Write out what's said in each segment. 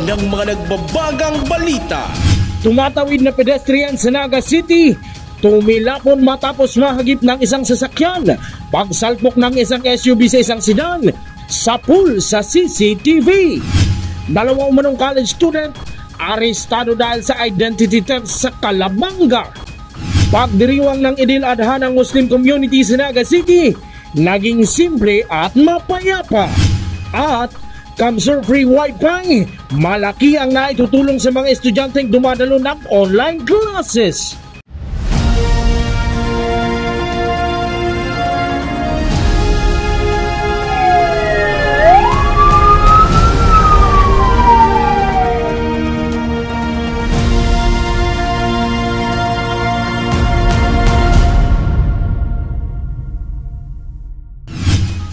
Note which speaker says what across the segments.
Speaker 1: ng mga nagbabagang balita.
Speaker 2: Tumatawid na pedestrian sa Naga City, tumilapon matapos mahagip ng isang sasakyan. Pagsalpok ng isang SUV sa isang sedan, sapul sa CCTV. Dalawang umanong college student, arestado dahil sa identity theft sa Calabanga. Pagdiriwang ng Idil Adha ng Muslim community sa Naga City, naging simple at mapayapa. At cancer-free Wi-Fi, malaki ang naitutulong sa mga estudyanteng dumadalo ng online classes.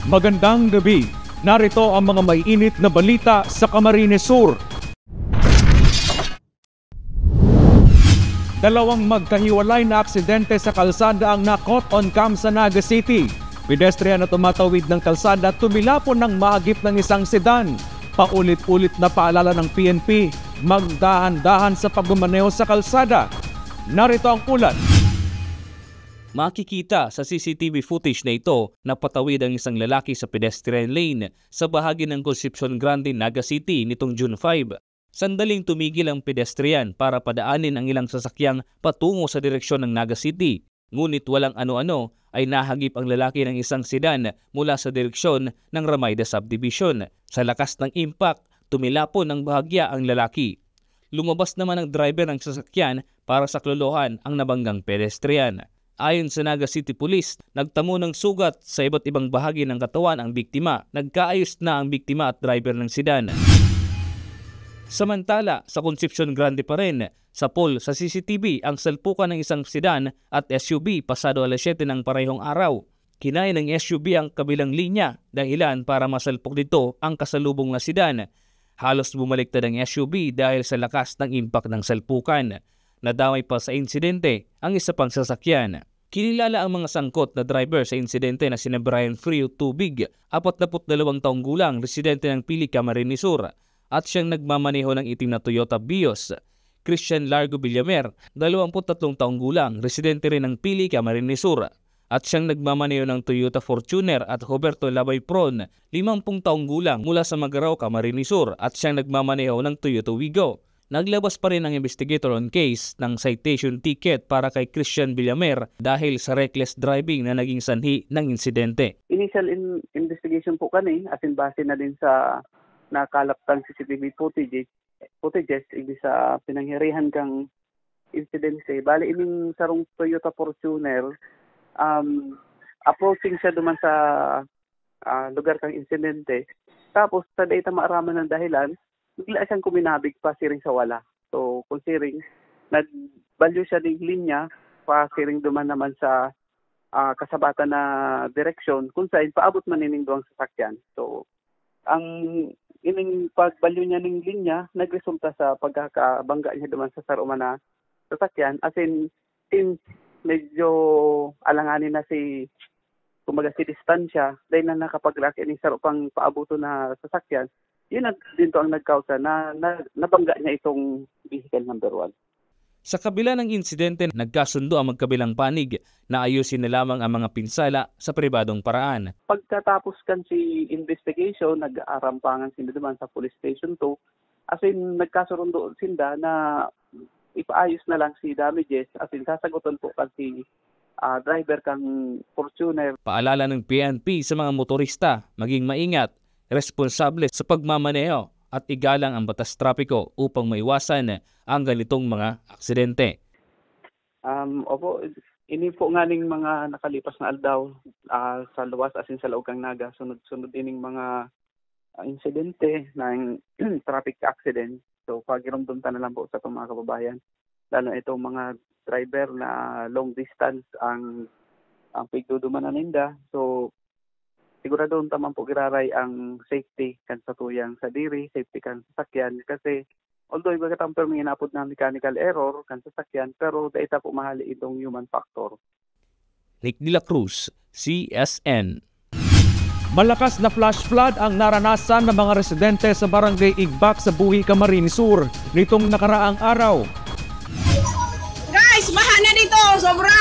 Speaker 3: Magandang gabi. Narito ang mga maiinit na balita sa Camarines Sur. Dalawang magkahiwalay na aksidente sa kalsada ang na-caught on cam sa Naga City. Pedestrian na tumatawid ng kalsada tumilapon ng mahagip ng isang sedan. Paulit-ulit na paalala ng PNP, magdahan-dahan sa pagmamaneho sa kalsada. Narito ang ulat.
Speaker 4: Makikita sa CCTV footage na ito na patawid ang isang lalaki sa pedestrian lane sa bahagi ng Concepcion Grande, Naga City nitong June 5. Sandaling tumigil ang pedestrian para padaanin ang ilang sasakyang patungo sa direksyon ng Naga City. Ngunit walang ano-ano ay nahagip ang lalaki ng isang sedan mula sa direksyon ng Ramayda Subdivision. Sa lakas ng impact, tumilapon ng bahagya ang lalaki. Lumabas naman ang driver ng sasakyan para saklolohan ang nabanggang pedestrian. Ayon sa Naga City Police, nagtamo ng sugat sa iba't ibang bahagi ng katawan ang biktima. Nagkaayos na ang biktima at driver ng sedan. Samantala, sa Concepcion Grande pa rin, sa poll sa CCTV ang salpukan ng isang sedan at SUV pasado alas 7 ng parehong araw. Kinaya ng SUV ang kabilang linya, dahilan para masalpok dito ang kasalubong na sedan. Halos bumaliktad ang SUV dahil sa lakas ng impact ng salpukan. Nadamay pa sa insidente ang isa pang sasakyan. Kinilala ang mga sangkot na driver sa insidente na sina Brian Frio Tubig, 42 taong gulang, residente ng Pili, Camarines Sur, at siyang nagmamaneho ng itim na Toyota Vios. Christian Largo Villamer, 23 taong gulang, residente rin ng Pili, Camarines Sur, at siyang nagmamaneho ng Toyota Fortuner, at Roberto Labay Pron, 50 taong gulang, mula sa Magarao, Camarines Sur, at siyang nagmamaneho ng Toyota Wigo. Naglabas pa rin ang investigator on case ng citation ticket para kay Christian Villamer dahil sa reckless driving na naging sanhi ng insidente.
Speaker 5: Initial investigation po kami, as in base na din sa nakalaptang CCTV footages ibig sa pinangyarihan kang insidente. Bali, ining sarong Toyota Fortuner, approaching siya duman sa lugar kang insidente. Tapos, sa data maaraman ng dahilan, bigla siyang kuminabig pa siring sa wala. So, kung siring, nagbalyo siya ng linya, pa siring duman naman sa kasabatan na direksyon, kung saan paabot man ining duwang sasakyan. So, ang ining pagbalyo niya ng linya, nagresulta sa pagkakabangga niya duman sa saruman na sasakyan. As in, since medyo alanganin na kumbaga si distansya, dahil na nakapag-lock ining sarupang paabuto na sasakyan, yun din to ang nagkausa na nabangga niya itong vehicle number 1.
Speaker 4: Sa kabila ng insidente, nagkasundo ang magkabilang panig na ayusin na lamang ang mga pinsala sa pribadong paraan.
Speaker 5: Pagkatapos kan si investigation, nag-aarampangan sinda naman sa police station 2. As in, nagkasundo sinda na ipaayos na lang si damages. As in, sasagutan po kasi driver kang Fortuner.
Speaker 4: Paalala ng PNP sa mga motorista, maging maingat, responsable sa pagmamaneho at igalang ang batas trapiko upang maiwasan ang ganitong mga aksidente.
Speaker 5: Opo, ini po nga ning mga nakalipas na aldaw sa luwas asin sa Laogang Naga, sunod-sunod ining mga insidente ng traffic accident. So pagiramdam ta na lang po sa itong mga kababayan, lalo itong mga driver na long distance ang pigduduman na ninda. So siguradon tamang po giraray ang safety kan sa tuyang sa diri, safety kan sa sakyan. Kasi although iba katamper may inapod na mechanical error kan sa sakyan, pero daita po mahali itong human factor.
Speaker 4: Nick de la Cruz, CSN.
Speaker 3: Malakas na flash flood ang naranasan ng mga residente sa barangay Igbak sa Buhi, Camarines Sur nitong nakaraang araw.
Speaker 6: Guys, baha na dito! Sobra!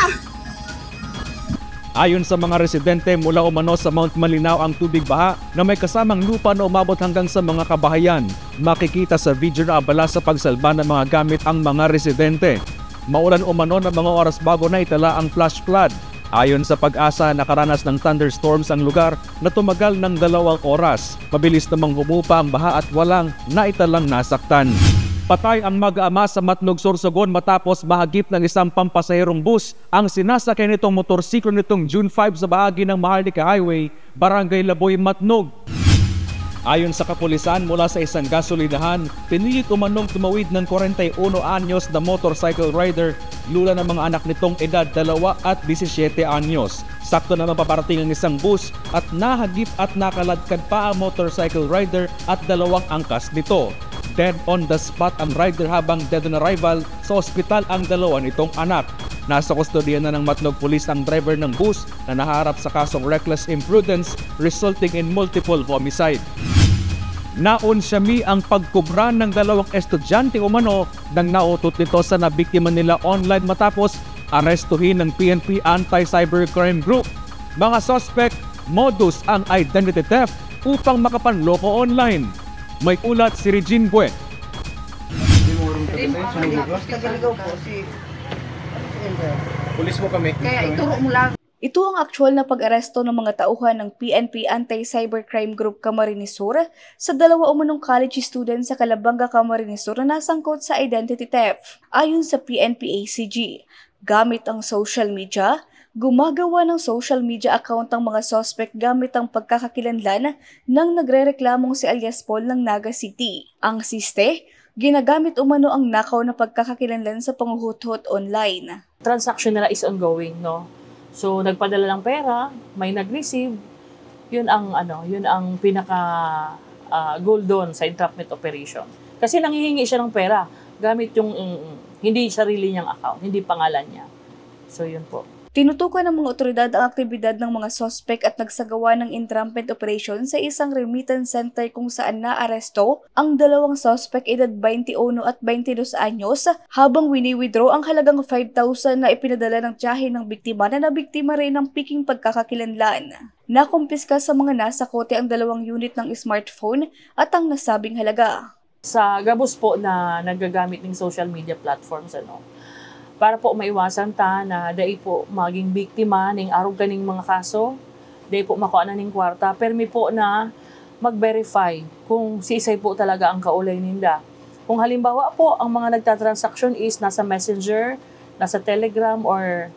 Speaker 3: Ayon sa mga residente, mula umano sa Mount Malinaw ang tubig baha na may kasamang lupa na umabot hanggang sa mga kabahayan. Makikita sa video na abala sa pagsalba ng mga gamit ang mga residente. Maulan umano ng mga oras bago na itala ang flash flood. Ayon sa Pag-asa, nakaranas ng thunderstorms ang lugar na tumagal ng 2 oras. Mabilis namang humupa ang baha at walang naitalang nasaktan. Patay ang mag-ama sa Matnog, Sorsogon matapos mahagip ng isang pampasaherong bus ang sinasakay nitong motorsiklo nitong June 5 sa bahagi ng Maharlika Highway, Barangay Laboy, Matnog. Ayon sa kapulisan, mula sa isang gasolinahan, pinilit umanong tumawid ng 41 anyos na motorcycle rider, lula ng mga anak nitong edad 2 at 17 anyos. Sakto naman paparating ang isang bus at nahagip at nakaladkad pa ang motorcycle rider at 2 angkas nito. Dead on the spot ang rider habang dead on arrival sa ospital ang 2 nitong anak. Nasa kustodiya na ng Matnog Police ang driver ng bus na naharap sa kasong reckless imprudence resulting in multiple homicide. Naunsyami ang pagkubra ng 2 estudyante umano nang nautot nito sa nabiktima nila online matapos arestuhin ng PNP Anti-Cybercrime Group. Mga suspect, modus ang identity theft upang makapanloko online. May ulat si Regine Bue.
Speaker 1: Pulis mo kami.
Speaker 6: Kaya ituro mo lang.
Speaker 7: Ito ang aktual na pag-aresto ng mga tauhan ng PNP Anti-Cybercrime Group Camarines Sur sa 2 umanong college students sa Calabanga, Camarines Sur na nasangkot sa identity theft. Ayon sa PNP ACG, gamit ang social media, gumagawa ng social media account ang mga suspect gamit ang pagkakakilanlan ng nagrereklamong si alias Paul ng Naga City. Ang siste, ginagamit umano ang nakaw na pagkakakilanlan sa panghuhut-hut online.
Speaker 8: Transaction nila is ongoing, no? So nagpadala ng pera, may nag-receive, yun ang pinaka goal doon sa entrapment operation. Kasi nanghihingi siya ng pera gamit yung hindi sarili niyang account, hindi pangalan niya. So yun po.
Speaker 7: Tinutukan ng mga otoridad ang aktibidad ng mga sospek at nagsagawa ng entrapment operation sa isang remittance center kung saan naaresto ang 2 sospek edad 21 at 22 anyos habang wini-withdraw ang halagang 5,000 na ipinadala ng tiyahin ng biktima na nabiktima rin ng piking pagkakakilanlan. Nakumpiska sa mga nasa kote ang 2 unit ng smartphone at ang nasabing halaga.
Speaker 8: Sa gabos po na nagagamit ng social media platforms, para po maiwasan ta na dahil po maging biktima ng arog kaning mga kaso, dahil po makuha na ng kwarta, permi po na mag-verify kung si isay po talaga ang kaulay ninda. Kung halimbawa po ang mga nagtatransaksyon is nasa Messenger, nasa Telegram, or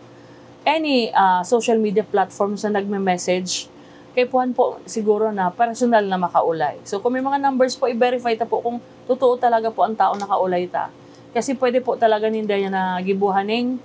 Speaker 8: any social media platforms na nagme-message, kay puhan po siguro na personal na makaulay. So kung may mga numbers po, i-verify ta po kung totoo talaga po ang tao na kaulay ta. Kasi pwede po talaga ninda yan na gibuhaning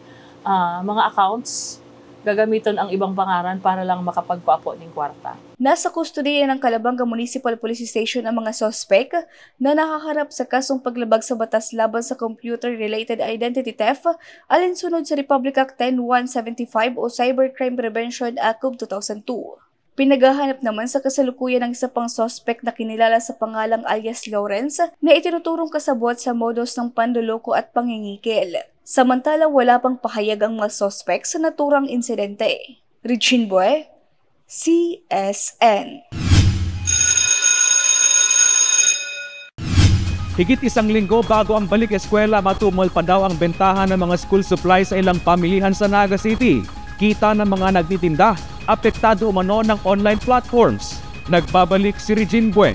Speaker 8: mga accounts, gagamiton ang ibang pangaran para lang makapagpapo ng kwarta.
Speaker 7: Nasa kustodiya ng Calabanga Municipal Police Station ang mga sospek na nakaharap sa kasong paglabag sa batas laban sa computer-related identity theft alinsunod sa Republic Act 10175 o Cybercrime Prevention Act of 2002. Pinaghahanap naman sa kasalukuyan ng isa pang sospek na kinilala sa pangalang alias Lawrence na itinuturong kasabwat sa modus ng pandoloko at pangingikil. Samantalang wala pang pahayag ang mga sospek sa naturang insidente. Regine Bue, CSN.
Speaker 3: Higit 1 linggo bago ang balik eskwela, matumal pa daw ang bentahan ng mga school supplies sa ilang pamilihan sa Naga City. Kita ng mga nagtitinda, apektado umano ng online platforms. Nagbabalik si Regine Bue.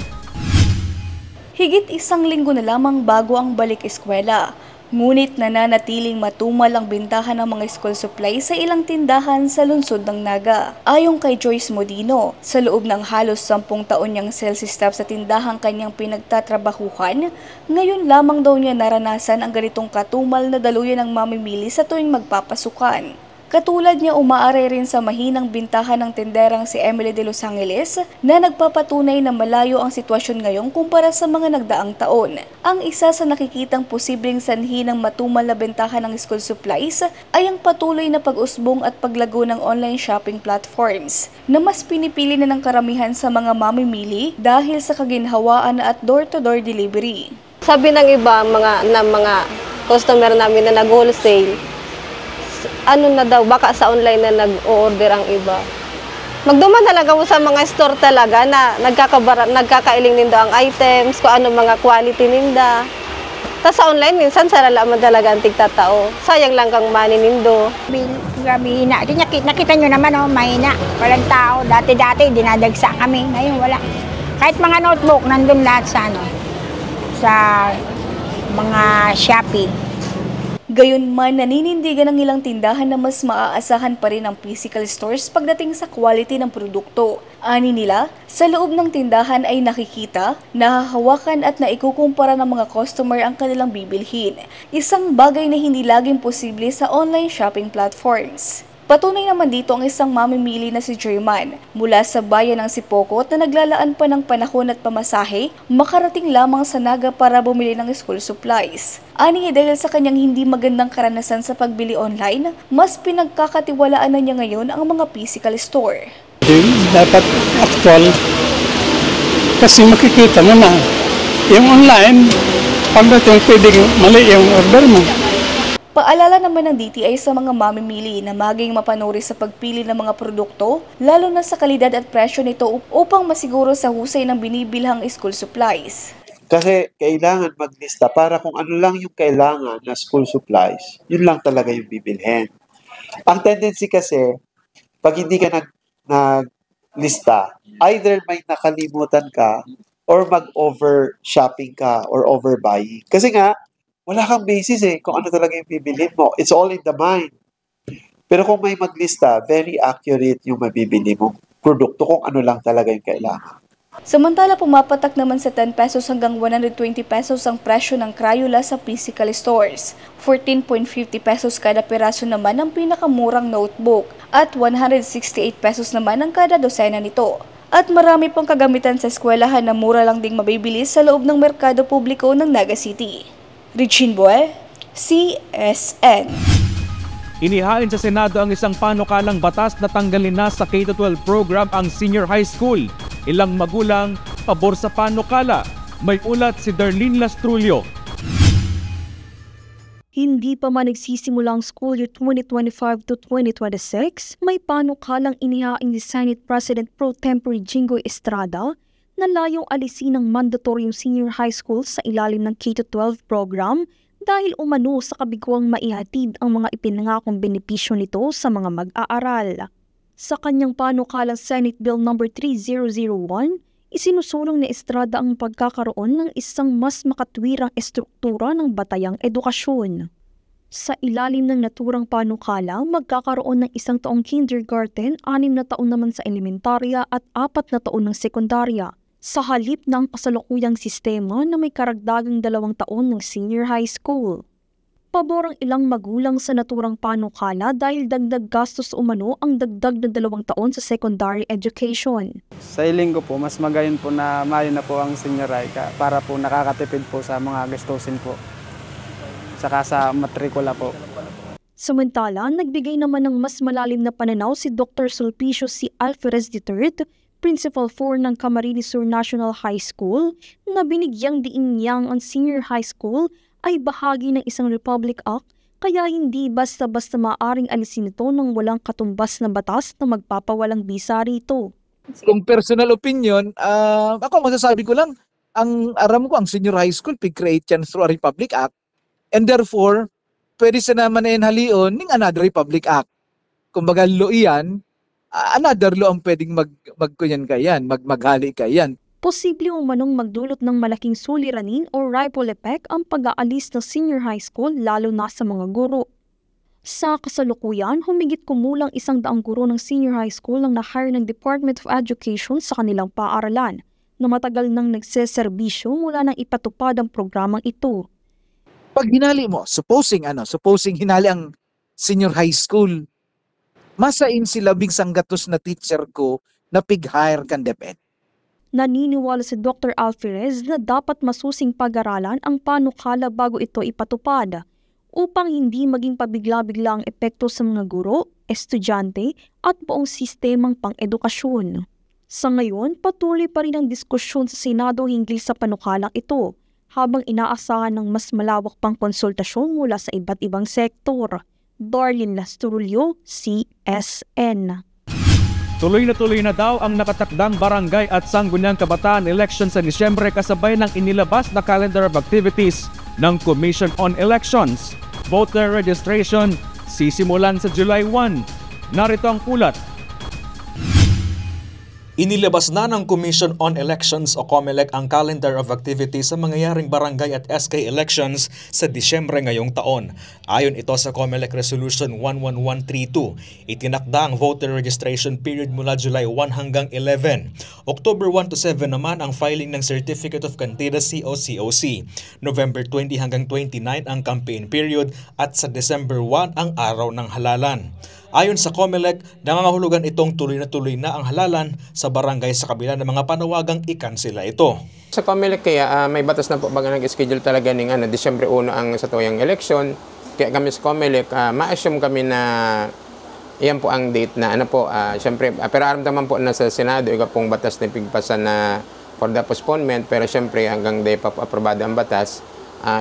Speaker 7: Higit 1 linggo na lamang bago ang balik eskwela. Ngunit nananatiling matumal ang bintahan ng mga school supplies sa ilang tindahan sa lungsod ng Naga. Ayon kay Joyce Modino, sa loob ng halos 10 taon niyang sales staff sa tindahang kanyang pinagtatrabahuhan, ngayon lamang daw niya naranasan ang ganitong katumal na daluyan ng mamimili sa tuwing magpapasukan. Katulad niya, umaare rin sa mahinang bintahan ng tinderang si Emily de Los Angeles na nagpapatunay na malayo ang sitwasyon ngayon kumpara sa mga nagdaang taon. Ang isa sa nakikitang posibleng sanhi ng matumal na bentahan ng school supplies ay ang patuloy na pag-usbong at paglago ng online shopping platforms na mas pinipili na ng karamihan sa mga mamimili dahil sa kaginhawaan at door-to-door delivery.
Speaker 9: Sabi ng iba, mga customer namin na nag-wholesale, na daw, baka sa online na nag-o-order ang iba. Magduman talaga mo sa mga store talaga na nagkakailing nindo ang items, kung ano mga quality ninda. Tapos sa online, minsan sarala man talaga ang tigtatao. Sayang lang kang money nindo.
Speaker 6: Grabe, hina. Nakita nyo naman, mahina. Walang tao. Dati-dati, dinadagsa kami. Ngayon, wala. Kahit mga notebook, nandun lahat sa mga Shopee.
Speaker 7: Gayunman, naninindigan ng ilang tindahan na mas maaasahan pa rin ang physical stores pagdating sa quality ng produkto. Ani nila, sa loob ng tindahan ay nakikita, nahahawakan at naikukumpara ng mga customer ang kanilang bibilhin. Isang bagay na hindi laging posible sa online shopping platforms. Patunay naman dito ang isang mamimili na si German mula sa bayan ng Sipokot na naglalaan pa ng panahon at pamasahe makarating lamang sa Naga para bumili ng school supplies. Ani dahil sa kanyang hindi magandang karanasan sa pagbili online, mas pinagkakatiwalaan na niya ngayon ang mga physical store.
Speaker 10: Dapat actual kasi makikita mo na yung online pagdating pwedeng mali yung order mo.
Speaker 7: Paalala naman ng DTI sa mga mamimili na maging mapanuri sa pagpili ng mga produkto, lalo na sa kalidad at presyo nito upang masiguro sa husay ng binibilhang school supplies.
Speaker 11: Kasi kailangan maglista para kung ano lang yung kailangan na school supplies, yun lang talaga yung bibilhin. Ang tendency kasi, pag hindi ka naglista, either may nakalimutan ka or mag-over shopping ka or overbuying. Kasi nga, wala kang basis kung ano talaga yung bibilhin mo. It's all in the mind. Pero kung may maglista, very accurate yung mabibili mong produkto kung ano lang talaga yung kailangan.
Speaker 7: Samantala, pumapatak naman sa 10 pesos hanggang 120 pesos ang presyo ng Crayola sa physical stores. 14.50 pesos kada peraso naman ang pinakamurang notebook at 168 pesos naman ang kada dosena nito. At marami pang kagamitan sa eskwelahan na mura lang ding mabibili sa loob ng merkado publiko ng Naga City. Regine Boy, CSN.
Speaker 3: Inihain sa Senado ang isang panukalang batas na tanggalin na sa K-12 program ang senior high school. Ilang magulang pabor sa panukala. May ulat si Darlene Lastrulio.
Speaker 12: Hindi pa man nagsisimula ang school year 2025 to 2026, may panukalang inihain ni Senate President Pro Tempore Jinggoy Estrada na layong alisin ng mandatoryong senior high school sa ilalim ng K-12 program dahil umano sa kabiguang maihatid ang mga ipinangakong benepisyo nito sa mga mag-aaral. Sa kanyang panukalang Senate Bill No. 3001, isinusulong ni Estrada ang pagkakaroon ng isang mas makatwirang estruktura ng batayang edukasyon. Sa ilalim ng naturang panukala, magkakaroon ng 1 taong kindergarten, 6 na taon naman sa elementarya at 4 na taon ng sekundarya, sa halip ng kasalukuyang sistema na may karagdagang 2 taon ng senior high school. Pabor ang ilang magulang sa naturang panukala dahil dagdag gastos umano ang dagdag na 2 taon sa secondary education.
Speaker 10: Sa hiling ko po, mas magayon po na mayo na po ang senior high para po nakakatipid po sa mga gastusin po. Saka sa matrikula po.
Speaker 12: Samantala, nagbigay naman ng mas malalim na pananaw si Dr. Sulpicio C. Alferez III, Principal 4 ng Camarines Sur National High School, na binigyang diin niyang ang senior high school ay bahagi ng isang Republic Act, kaya hindi basta-basta maaaring alisin ito ng walang katumbas na batas na magpapawalang bisa rito.
Speaker 13: Kung personal opinion, ako masasabi ko lang, ang aram ko, ang senior high school, pig-create yan through a Republic Act, and therefore, pwede sa naman na halion ng another Republic Act. Kumbaga, law iyan, another law ang pwedeng maghali kayan.
Speaker 12: Posible umanong magdulot ng malaking suliranin o ripple effect ang pag-aalis ng senior high school lalo na sa mga guro. Sa kasalukuyan, humigit kumulang 100 guro ng senior high school ang na-hire ng Department of Education sa kanilang paaralan na matagal nang nagseserbisyo mula nang ipatupad ang programang ito.
Speaker 13: Pag hinali mo, supposing hinali ang senior high school, masain sila bigsang gatos na teacher ko na pig-hire kan DepEd.
Speaker 12: Naniniwala si Dr. Alferez na dapat masusing pag-aralan ang panukala bago ito ipatupad upang hindi maging pabigla-bigla ang epekto sa mga guro, estudyante at buong sistemang pang-edukasyon. Sa ngayon, patuloy pa rin ang diskusyon sa Senado hinggil sa panukalang ito habang inaasahan ng mas malawak pang konsultasyon mula sa iba't ibang sektor. Darlene Lasturulio, CSN.
Speaker 3: Tuloy na daw ang nakatakdang barangay at sangguniang kabataan election sa Disyembre kasabay ng inilabas na calendar of activities ng Commission on Elections. Voter registration sisimulan sa July 1. Narito ang ulat.
Speaker 14: Inilabas na ng Commission on Elections o COMELEC ang calendar of activities sa mangyayaring barangay at SK elections sa Disyembre ngayong taon. Ayon ito sa COMELEC Resolution 11132, itinakda ang voter registration period mula July 1 hanggang 11. October 1 to 7 naman ang filing ng Certificate of Candidacy o COC. November 20 hanggang 29 ang campaign period at sa December 1 ang araw ng halalan. Ayon sa COMELEC, nangangahulugan itong tuloy na ang halalan sa barangay sa kabila ng mga panawagang ikansela ito.
Speaker 15: Sa COMELEC kaya may batas na po baga nag-schedule talaga ng Disyembre 1 ang sa tuyang election. Kaya kami sa COMELEC, ma-assume kami na iyan po ang date na syempre, pero aram naman po na sa Senado, ika pong batas na pigpasan na for the postponement, pero syempre hanggang day pa po aprobado ang batas,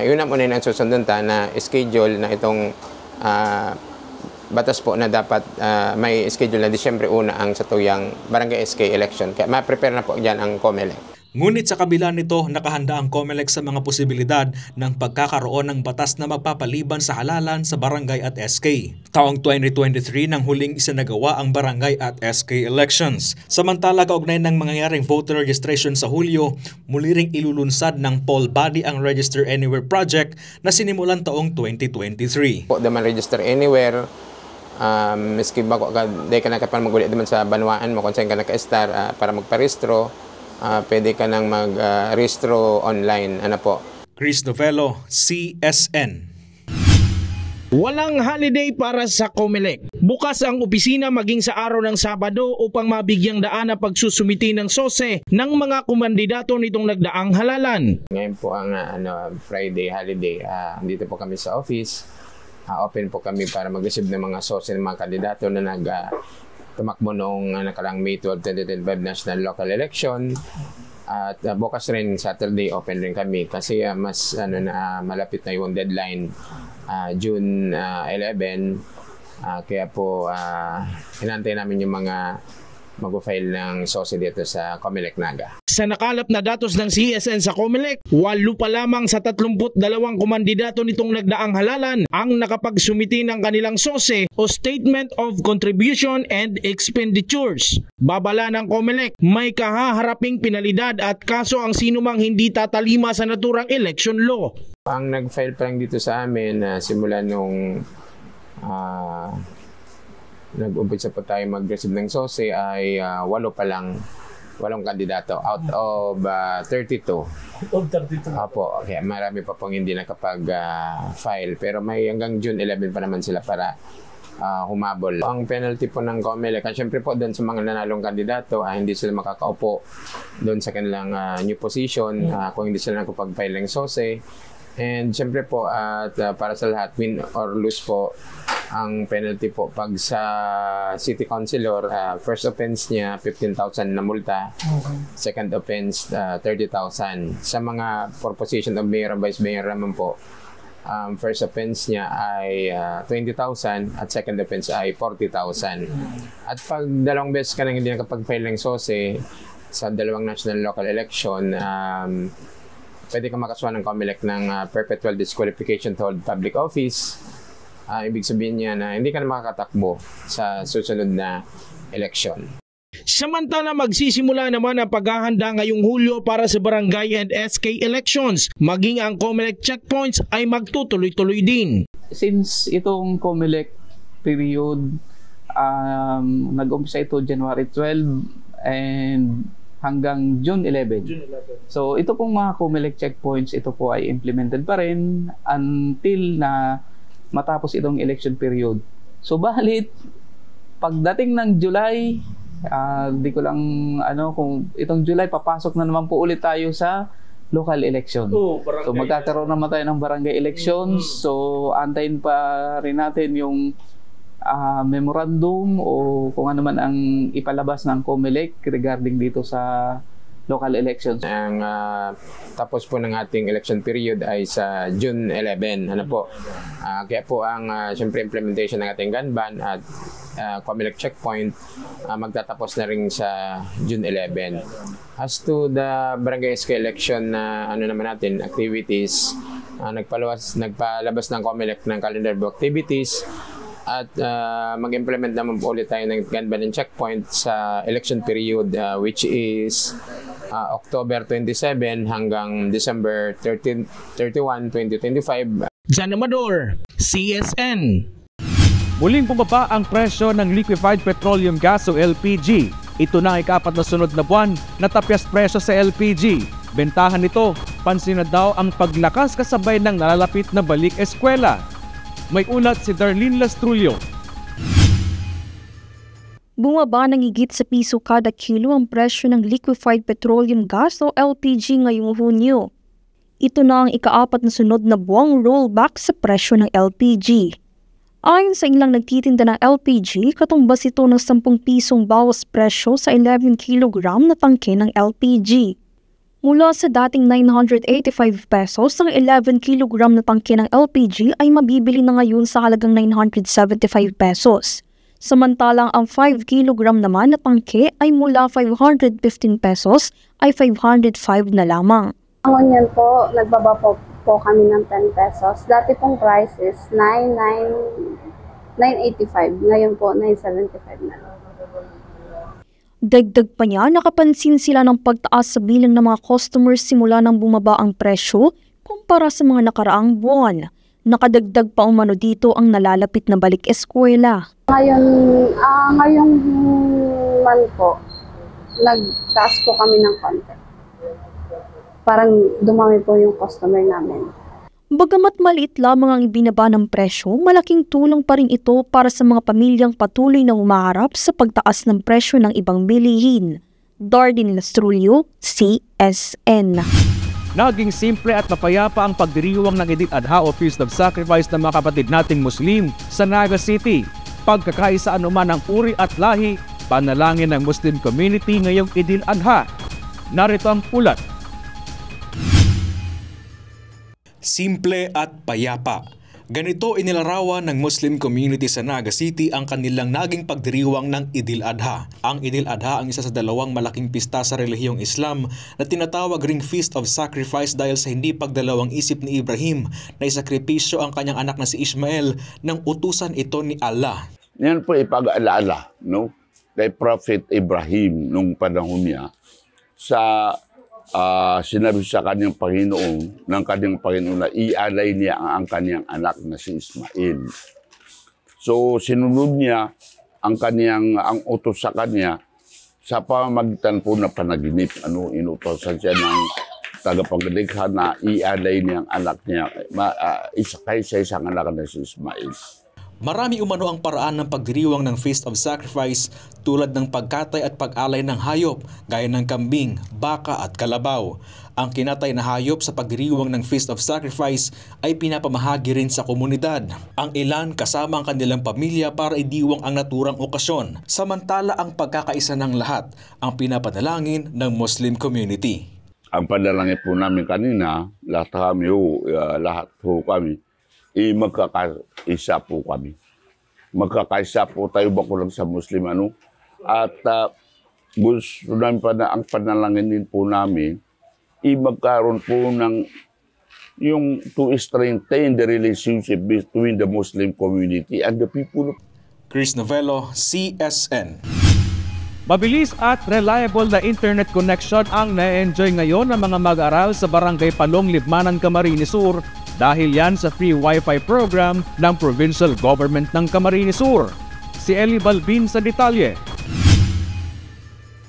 Speaker 15: yun na muna ang susundon na schedule na itong batas po na dapat may schedule na Disyembre 1 ang sa tuyang barangay SK election. Kaya ma-prepare na po dyan ang COMELEC.
Speaker 14: Ngunit sa kabila nito, nakahanda ang COMELEC sa mga posibilidad ng pagkakaroon ng batas na magpapaliban sa halalan sa barangay at SK. Taong 2023 nang huling isinagawa ang barangay at SK elections. Samantala, kaugnay ng mangyayaring voter registration sa Hulyo, muli ring ilulunsad ng poll body ang Register Anywhere project na sinimulan taong 2023.
Speaker 15: Po naman Register Anywhere, miski ba ko di ka nakapan magulit naman sa banwaan mo kung saan ka naka-star para magparehistro, pwede ka nang mag-rehistro online.
Speaker 14: Chris Novello, CSN.
Speaker 2: Walang holiday para sa COMELEC. Bukas ang opisina maging sa araw ng Sabado upang mabigyang daan na pagsusumiti ng SOSE ng mga kumandidato nitong nagdaang halalan.
Speaker 15: Ngayon po ang Friday holiday. Dito po kami sa office. Open po kami para mag-receive ng mga SOSE ng mga kandidato na tumakbo noong nakalang May 12, 2025 National Local Election. At bukas rin, Saturday, open rin kami kasi mas malapit na yung deadline, June 11. Kaya po, inantay namin yung mga mag-file ng SOSE dito sa COMELEC Naga.
Speaker 2: Sa nakalap na datos ng CSN sa COMELEC, 8 pa lamang sa 32 kumandidato nitong nagdaang halalan ang nakapagsumiti ng kanilang SOSE o Statement of Contribution and Expenditures. Babala ng COMELEC, may kahaharaping penalidad at kaso ang sinumang hindi tatalima sa naturang election law.
Speaker 15: Ang nag-file pa lang dito sa amin simula nung nag-umpisa po tayo mag-receive ng SOSE ay 8 kandidato out of 32. Opo, okay. Marami pa pong hindi nakapag-file pero may hanggang June 11 pa naman sila para humabol. Ang penalty po ng COMELEC, siyempre po doon sa mga nanalong kandidato, hindi sila makakaupo doon sa kanilang new position kung hindi sila nakapag-file ng SOSE. And siyempre po, para sa lahat, win or lose po, ang penalty po pag sa city councilor, first offense niya 15,000 na multa, second offense 30,000. Sa mga for position of mayor and vice mayor naman po, first offense niya ay 20,000 at second offense ay 40,000. At pag dalawang beses ka nang hindi nakapag-file ng SOSE sa dalawang national local election, pwede ka makasuhan ng COMELEC ng perpetual disqualification to hold public office. Ibig sabihin niya na hindi ka na makakatakbo sa susunod na election.
Speaker 2: Samantala, magsisimula naman ang paghahanda ngayong Hulyo para sa barangay and SK elections. Maging ang COMELEC checkpoints ay magtutuloy-tuloy din.
Speaker 16: Since itong COMELEC period, nag-umpisa ito January 12 and hanggang June 11. So ito pong mga COMELEC checkpoints, ito po ay implemented pa rin until na matapos itong election period. So balit pagdating ng July, di ko lang kung itong July papasok na naman po ulit tayo sa local election. So magkakaroon naman tayo ng barangay elections. So antayin pa rin natin yung memorandum o kung ano man ang ipalabas ng COMELEC regarding dito sa local elections.
Speaker 15: Ang tapos po ng ating election period ay sa June 11. Kaya po ang siyempre implementation ng ating gun ban at COMELEC checkpoint magtatapos na rin sa June 11. As to the barangay SK election na naman natin activities, nagpalabas ng COMELEC ng calendar of activities at mag-implement naman po ulit tayo ng gun ban and checkpoint sa election period which is October 27 hanggang December 31, 2025.
Speaker 2: Jan Amador, CSN.
Speaker 3: Muling bumaba ang presyo ng liquefied petroleum gas o LPG. Ito na ang ika-4 na sunod na buwan na tapyas presyo sa LPG. Bentahan nito, pansin na daw ang paglakas kasabay ng nalalapit na balik eskwela. May ulat si Darlene Lastrullo.
Speaker 12: Bumaba ng higit sa piso kada kilo ang presyo ng liquefied petroleum gas o LPG ngayong Hunyo. Ito na ang ika-4 na sunod na buwang rollback sa presyo ng LPG. Ayon sa ilang nagtitinda ng LPG, katumbas ito ng 10 pisong bawas presyo sa 11 kilogram na tangke ng LPG. Mula sa dating 985 pesos, ang 11 kilogram na tangke ng LPG ay mabibili na ngayon sa halagang 975 pesos. Samantalang ang 5 kilogram naman na tangke ay mula 515 pesos ay 505 na lamang.
Speaker 17: Ang onion po, nagbaba po kami ng 10 pesos. Dati pong price is 985. Ngayon po, 975 na lang.
Speaker 12: Dagdag pa niya, nakapansin sila ng pagtaas sa bilang ng mga customers simula nang bumaba ang presyo kumpara sa mga nakaraang buwan. Nakadagdag pa umano dito ang nalalapit na balik eskwela.
Speaker 17: Ngayong month po, nagtaas po kami ng konti. Parang dumami po yung customer namin.
Speaker 12: Bagamat maliit lamang ang ibinaba ng presyo, malaking tulong pa rin ito para sa mga pamilyang patuloy na humaharap sa pagtaas ng presyo ng ibang bilihin. Darlene Lastrullo, CSN.
Speaker 3: Naging simple at mapayapa ang pagdiriwang ng Idil Adha o Feast of Sacrifice ng mga kapatid nating Muslim sa Naga City. Pagkakaisa anuman ang uri at lahi, panalangin ng Muslim community ngayong Idil Adha. Narito ang ulat.
Speaker 14: Simple at payapa. Ganito inilarawan ng Muslim community sa Naga City ang kanilang naging pagdiriwang ng Idil Adha. Ang Idil Adha ang isa sa dalawang malaking pista sa relihiyong Islam na tinatawag ring Feast of Sacrifice dahil sa hindi pagdalawang isip ni Ibrahim na isakripisyo ang kanyang anak na si Ismael nang utusan ito ni Allah.
Speaker 18: Yan po ipag-alaala, no? Kay Prophet Ibrahim nung panahon niya sa sinabi sa kanyang Panginoon, ng kanyang Panginoon na ialay niya ang kanyang anak na si Ismael. So sinunod niya ang utos sa kanya sa pamamagitan po na panaginip. Inutosan siya ng tagapaglikha na ialay niya ang anak niya kaysa isang anak na si Ismael.
Speaker 14: Marami umano ang paraan ng pagdiriwang ng Feast of Sacrifice tulad ng pagkatay at pag-alay ng hayop gaya ng kambing, baka at kalabaw. Ang kinatay na hayop sa pagdiriwang ng Feast of Sacrifice ay pinapamahagi rin sa komunidad. Ang ilan kasama ang kanilang pamilya para idiwang ang naturang okasyon. Samantala ang pagkakaisa ng lahat ang pinapanalangin ng Muslim community.
Speaker 18: Ang panalangin po namin kanina, lahat kami, magkakaisa po kami. Magkakaisa po tayo lang sa Muslim. At gusto namin ang panalangin din po namin, magkaroon po ng to strengthen the relationship between the Muslim community and the people.
Speaker 14: Chris Novello, CSN.
Speaker 3: Mabilis at reliable na internet connection ang na-enjoy ngayon ng mga mag-aaral sa Barangay Palong, Libmanan, Camarines Sur dahil yan sa free Wi-Fi program ng Provincial Government ng Camarines Sur. Si Eli Balbin sa detalye.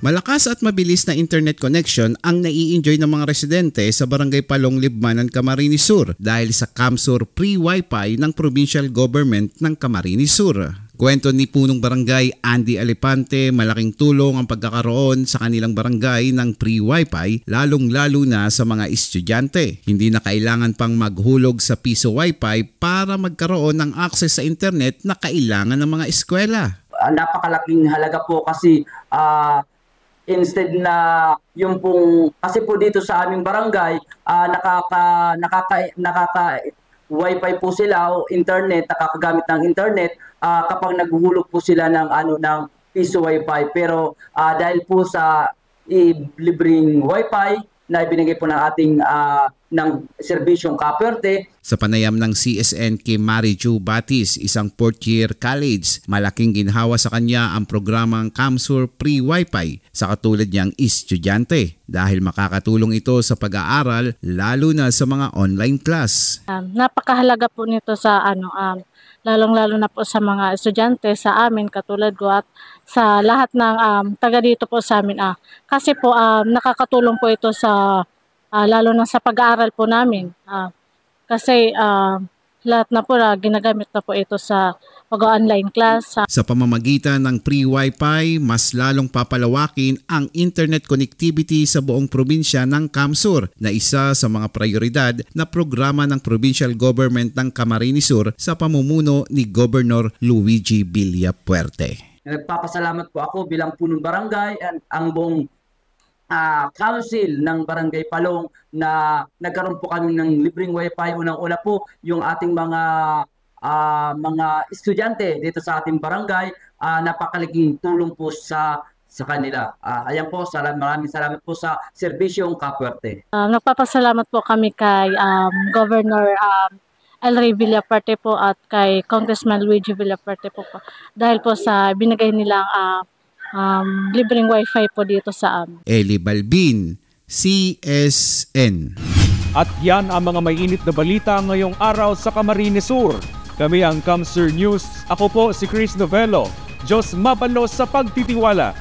Speaker 19: Malakas at mabilis na internet connection ang nai-enjoy ng mga residente sa Barangay Palong, Libmanan, Camarines Sur dahil sa CamSur free Wi-Fi ng Provincial Government ng Camarines Sur. Kwento ni Punong Barangay Andy Alipante, malaking tulong ang pagkakaroon sa kanilang barangay ng free wifi, lalong-lalo na sa mga estudyante. Hindi na kailangan pang maghulog sa piso wifi para magkaroon ng access sa internet na kailangan ng mga eskwela.
Speaker 20: Napakalaking halaga po kasi instead na yung pong, kasi po dito sa aming barangay, nakaka wifi po sila o internet, nakakagamit ng internet kapag naghuhulog po sila ng piso wifi. Pero dahil po sa libreng wifi na ibinigay po ng ating ng serbisyong Kapwerte.
Speaker 19: Sa panayam ng CSN kay Mary Jo Batis, isang 4th year college, malaking ginhawa sa kanya ang programang Kamsur Free Wifi sa katulad niyang estudyante dahil makakatulong ito sa pag-aaral lalo na sa mga online class.
Speaker 21: Napakahalaga po nito sa lalong-lalo na po sa mga estudyante sa amin katulad ko at sa lahat ng taga dito po sa amin. Kasi po nakakatulong po ito sa lalo na sa pag-aaral po namin. Kasi lahat na po ginagamit na po ito sa pag-online class.
Speaker 19: Sa pamamagitan ng free wifi, mas lalong papalawakin ang internet connectivity sa buong probinsya ng Kamsur na isa sa mga prioridad na programa ng provincial government ng Camarines Sur sa pamumuno ni Governor Luigi Villapuerte.
Speaker 20: Nagpapasalamat po ako bilang punong barangay at ang buong council ng Barangay Palong na nagkaroon po kami ng libreng wifi. Unang-una po yung ating mga estudyante dito sa ating barangay, napakalaking tulong po sa kanila. Ayan po, maraming salamat po sa serbisyong Kapwerte.
Speaker 21: Nagpapasalamat po kami kay Governor Elray Villapuerte po at kay Congressman Luigi Villapuerte po dahil po sa binigay nilang libreng wifi po dito sa amin.
Speaker 19: Eli Balbin, CSN.
Speaker 3: At yan ang mga mainit na balita ngayong araw sa Camarines Sur. Kami ang Kamsur News. Ako po si Chris Novello. Diyos mabalos sa pagtitiwala.